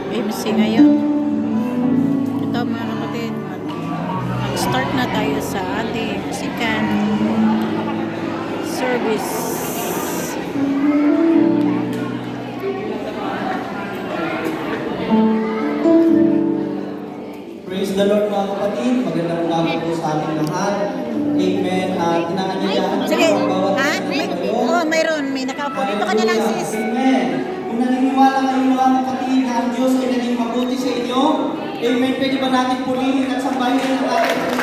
MC ngayon. Ito mga kapatid, mag-start na tayo sa ating second service. Praise the Lord mga kapatid, magandang umaga po sa ating lahat. Amen. At inaanyayahan Sige, po ang bawat ha? kayo. Mayroon. May nakaupo. Dito ka na lang, sis. Amen. Kung naniniwala kayo mga kapatid na ang Diyos ay naging mabuti sa inyo, amen, pwede ba natin purihin at sambahin ang ating